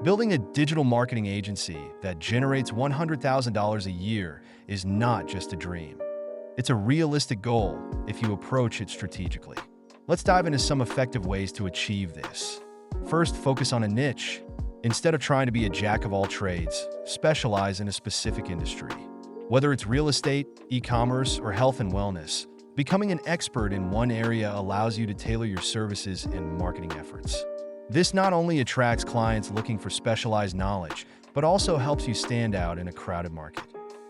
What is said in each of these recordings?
Building a digital marketing agency that generates $100,000 a year is not just a dream. It's a realistic goal if you approach it strategically. Let's dive into some effective ways to achieve this. First, focus on a niche. Instead of trying to be a jack of all trades, specialize in a specific industry. Whether it's real estate, e-commerce, or health and wellness, becoming an expert in one area allows you to tailor your services and marketing efforts. This not only attracts clients looking for specialized knowledge, but also helps you stand out in a crowded market.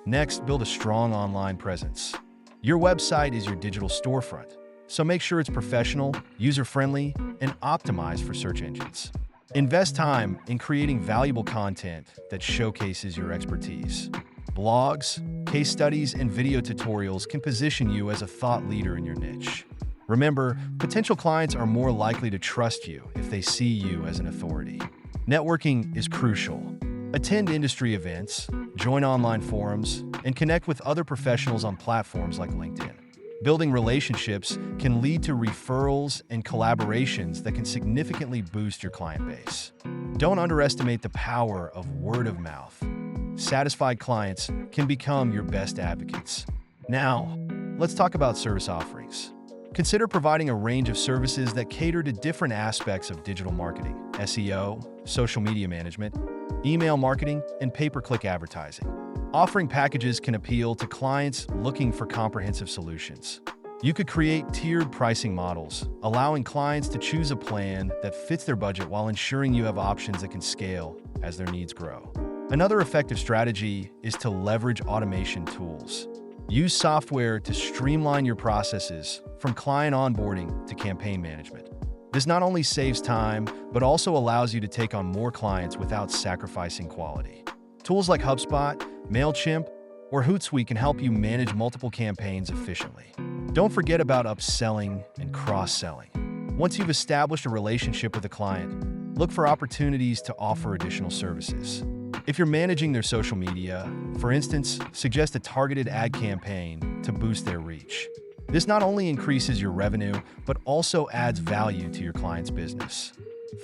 Next, build a strong online presence. Your website is your digital storefront, so make sure it's professional, user-friendly, and optimized for search engines. Invest time in creating valuable content that showcases your expertise. Blogs, case studies, and video tutorials can position you as a thought leader in your niche. Remember, potential clients are more likely to trust you if they see you as an authority. Networking is crucial. Attend industry events, join online forums, and connect with other professionals on platforms like LinkedIn. Building relationships can lead to referrals and collaborations that can significantly boost your client base. Don't underestimate the power of word of mouth. Satisfied clients can become your best advocates. Now, let's talk about service offerings. Consider providing a range of services that cater to different aspects of digital marketing: SEO, social media management, email marketing, and pay-per-click advertising. Offering packages can appeal to clients looking for comprehensive solutions. You could create tiered pricing models, allowing clients to choose a plan that fits their budget while ensuring you have options that can scale as their needs grow. Another effective strategy is to leverage automation tools. Use software to streamline your processes, from client onboarding to campaign management. This not only saves time, but also allows you to take on more clients without sacrificing quality. Tools like HubSpot, MailChimp, or Hootsuite can help you manage multiple campaigns efficiently. Don't forget about upselling and cross-selling. Once you've established a relationship with a client, look for opportunities to offer additional services. If you're managing their social media, for instance, suggest a targeted ad campaign to boost their reach. This not only increases your revenue, but also adds value to your client's business.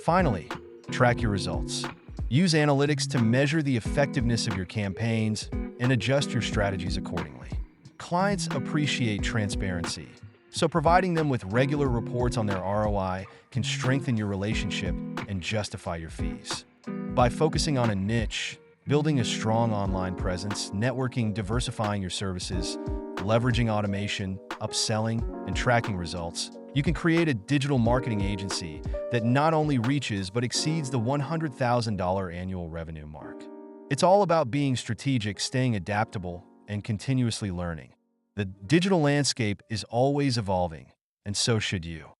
Finally, track your results. Use analytics to measure the effectiveness of your campaigns and adjust your strategies accordingly. Clients appreciate transparency, so providing them with regular reports on their ROI can strengthen your relationship and justify your fees. By focusing on a niche, building a strong online presence, networking, diversifying your services, leveraging automation, upselling, and tracking results, you can create a digital marketing agency that not only reaches but exceeds the $100,000 annual revenue mark. It's all about being strategic, staying adaptable, and continuously learning. The digital landscape is always evolving, and so should you.